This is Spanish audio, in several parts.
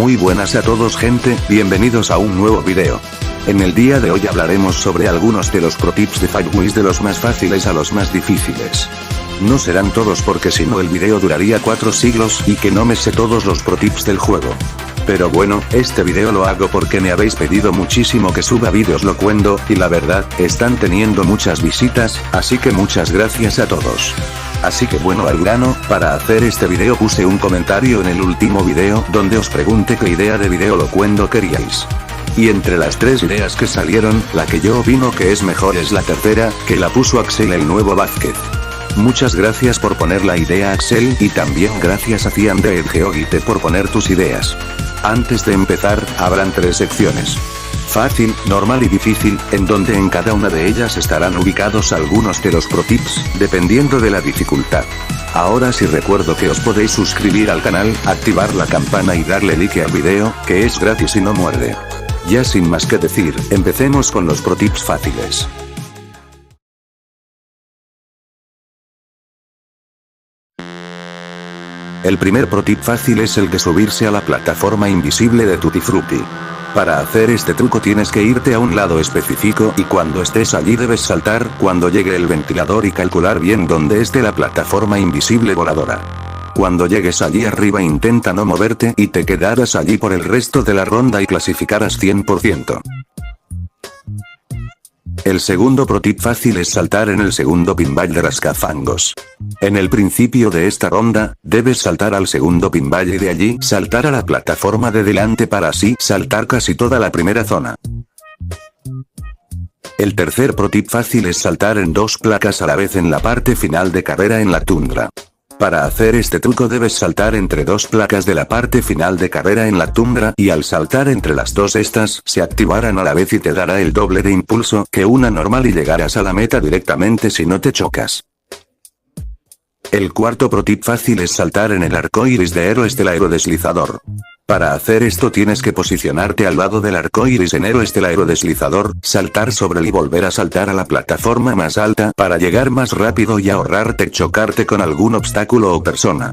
Muy buenas a todos gente, bienvenidos a un nuevo video. En el día de hoy hablaremos sobre algunos de los pro tips de Firewise, de los más fáciles a los más difíciles. No serán todos porque si no el video duraría 4 siglos y que no me sé todos los pro tips del juego. Pero bueno, este video lo hago porque me habéis pedido muchísimo que suba vídeos locuendo, y la verdad, están teniendo muchas visitas, así que muchas gracias a todos. Así que bueno, al grano, para hacer este video puse un comentario en el último video donde os pregunté qué idea de video locuendo queríais. Y entre las 3 ideas que salieron, la que yo opino que es mejor es la tercera, que la puso Axel el nuevo Vázquez. Muchas gracias por poner la idea Axel, y también gracias a Cian de Geogite por poner tus ideas. Antes de empezar, habrán 3 secciones. Fácil, normal y difícil, en donde en cada una de ellas estarán ubicados algunos de los pro tips, dependiendo de la dificultad. Ahora sí recuerdo que os podéis suscribir al canal, activar la campana y darle like al video, que es gratis y no muerde. Ya sin más que decir, empecemos con los pro tips fáciles. El primer pro tip fácil es el de subirse a la plataforma invisible de Tutti Frutti. Para hacer este truco tienes que irte a un lado específico y cuando estés allí debes saltar cuando llegue el ventilador y calcular bien dónde esté la plataforma invisible voladora. Cuando llegues allí arriba intenta no moverte y te quedarás allí por el resto de la ronda y clasificarás 100%. El segundo pro tip fácil es saltar en el segundo pinball de rascafangos. En el principio de esta ronda, debes saltar al segundo pinball y de allí saltar a la plataforma de delante para así saltar casi toda la primera zona. El tercer pro tip fácil es saltar en 2 placas a la vez en la parte final de carrera en la tundra. Para hacer este truco debes saltar entre 2 placas de la parte final de carrera en la tundra y al saltar entre las 2 estas se activarán a la vez y te dará el doble de impulso que una normal y llegarás a la meta directamente si no te chocas. El cuarto pro tip fácil es saltar en el arco iris de Héroes del Aerodeslizador. Para hacer esto tienes que posicionarte al lado del arco iris en Héroes del Aerodeslizador, saltar sobre él y volver a saltar a la plataforma más alta para llegar más rápido y ahorrarte chocarte con algún obstáculo o persona.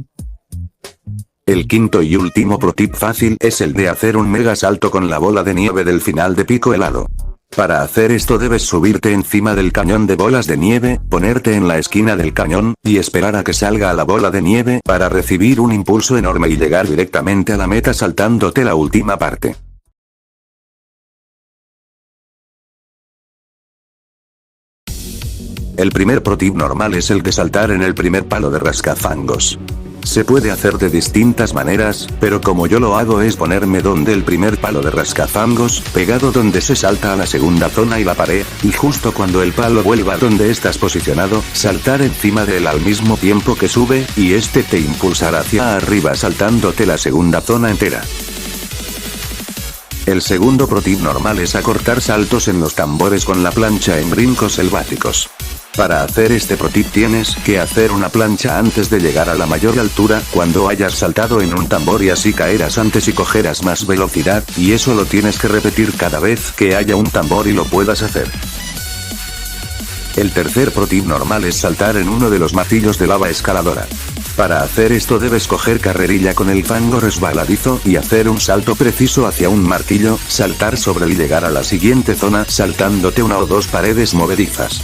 El quinto y último pro tip fácil es el de hacer un mega salto con la bola de nieve del final de Pico Helado. Para hacer esto debes subirte encima del cañón de bolas de nieve, ponerte en la esquina del cañón, y esperar a que salga la bola de nieve para recibir un impulso enorme y llegar directamente a la meta saltándote la última parte. El primer pro tip normal es el de saltar en el primer palo de rascafangos. Se puede hacer de distintas maneras, pero como yo lo hago es ponerme donde el primer palo de rascafangos, pegado donde se salta a la segunda zona y la pared, y justo cuando el palo vuelva donde estás posicionado, saltar encima de él al mismo tiempo que sube, y este te impulsará hacia arriba saltándote la segunda zona entera. El segundo pro tip normal es acortar saltos en los tambores con la plancha en brincos selváticos. Para hacer este pro tip tienes que hacer una plancha antes de llegar a la mayor altura cuando hayas saltado en un tambor y así caerás antes y cogerás más velocidad, y eso lo tienes que repetir cada vez que haya un tambor y lo puedas hacer. El tercer pro tip normal es saltar en uno de los martillos de lava escaladora. Para hacer esto debes coger carrerilla con el fango resbaladizo y hacer un salto preciso hacia un martillo, saltar sobre él y llegar a la siguiente zona saltándote una o 2 paredes movedizas.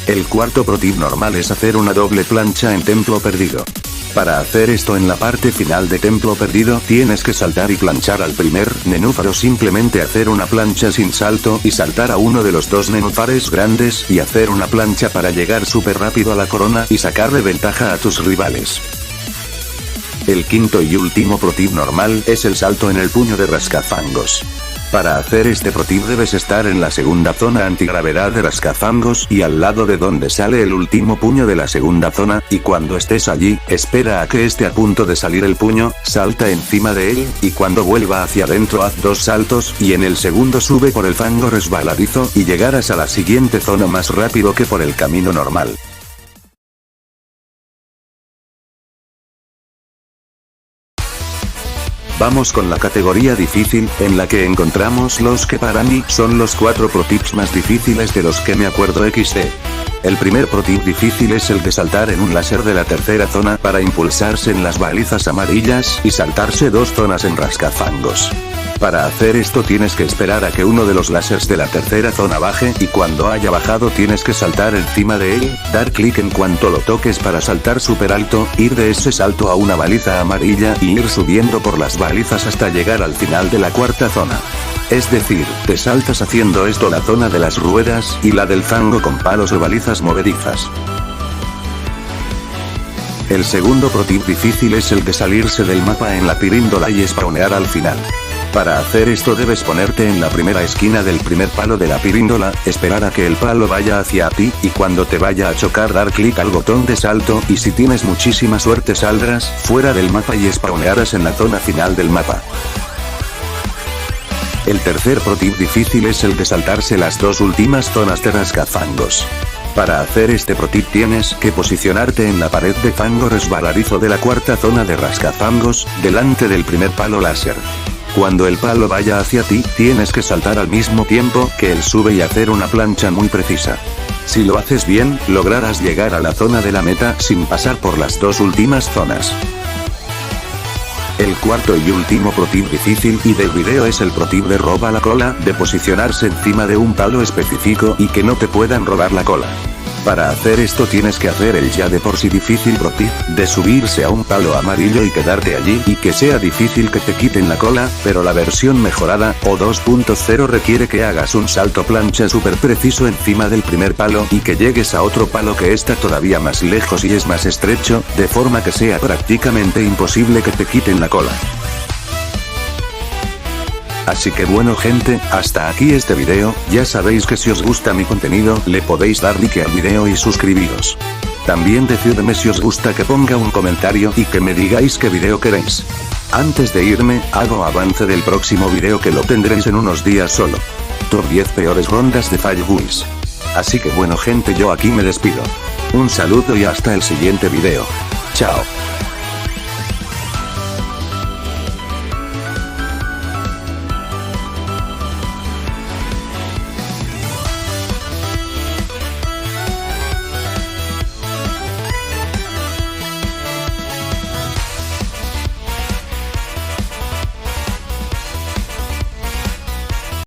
El cuarto pro tip normal es hacer una doble plancha en Templo Perdido. Para hacer esto en la parte final de Templo Perdido tienes que saltar y planchar al primer nenúfar o simplemente hacer una plancha sin salto y saltar a uno de los 2 nenúfares grandes y hacer una plancha para llegar súper rápido a la corona y sacarle ventaja a tus rivales. El quinto y último pro tip normal es el salto en el puño de rascafangos. Para hacer este pro tip debes estar en la segunda zona antigravedad de rascafangos y al lado de donde sale el último puño de la segunda zona, y cuando estés allí, espera a que esté a punto de salir el puño, salta encima de él, y cuando vuelva hacia adentro haz 2 saltos, y en el segundo sube por el fango resbaladizo y llegarás a la siguiente zona más rápido que por el camino normal. Vamos con la categoría difícil, en la que encontramos los que para mí son los 4 pro tips más difíciles de los que me acuerdo XD. El primer pro tip difícil es el de saltar en un láser de la tercera zona para impulsarse en las balizas amarillas y saltarse 2 zonas en rascafangos. Para hacer esto tienes que esperar a que uno de los láseres de la tercera zona baje y cuando haya bajado tienes que saltar encima de él, dar clic en cuanto lo toques para saltar super alto, ir de ese salto a una baliza amarilla y ir subiendo por las balizas hasta llegar al final de la cuarta zona. Es decir, te saltas haciendo esto la zona de las ruedas y la del fango con palos o balizas movedizas. El segundo pro tip difícil es el de salirse del mapa en la piríndola y spawnear al final. Para hacer esto debes ponerte en la primera esquina del primer palo de la piríndola, esperar a que el palo vaya hacia ti, y cuando te vaya a chocar dar clic al botón de salto, y si tienes muchísima suerte saldrás fuera del mapa y spawnearás en la zona final del mapa. El tercer pro tip difícil es el de saltarse las 2 últimas zonas de rascafangos. Para hacer este pro tip tienes que posicionarte en la pared de fango resbaladizo de la cuarta zona de rascafangos, delante del primer palo láser. Cuando el palo vaya hacia ti, tienes que saltar al mismo tiempo que él sube y hacer una plancha muy precisa. Si lo haces bien, lograrás llegar a la zona de la meta sin pasar por las 2 últimas zonas. El cuarto y último pro tip difícil y del video es el pro tip de roba la cola, de posicionarse encima de un palo específico y que no te puedan robar la cola. Para hacer esto tienes que hacer el ya de por sí difícil pro tip, de subirse a un palo amarillo y quedarte allí y que sea difícil que te quiten la cola, pero la versión mejorada, o 2.0 requiere que hagas un salto plancha súper preciso encima del primer palo y que llegues a otro palo que está todavía más lejos y es más estrecho, de forma que sea prácticamente imposible que te quiten la cola. Así que bueno gente, hasta aquí este video, ya sabéis que si os gusta mi contenido, le podéis dar like al video y suscribiros. También decidme si os gusta que ponga un comentario y que me digáis qué video queréis. Antes de irme, hago avance del próximo video que lo tendréis en unos días solo. Top 10 peores rondas de Fall Guys. Así que bueno gente, yo aquí me despido. Un saludo y hasta el siguiente video. Chao.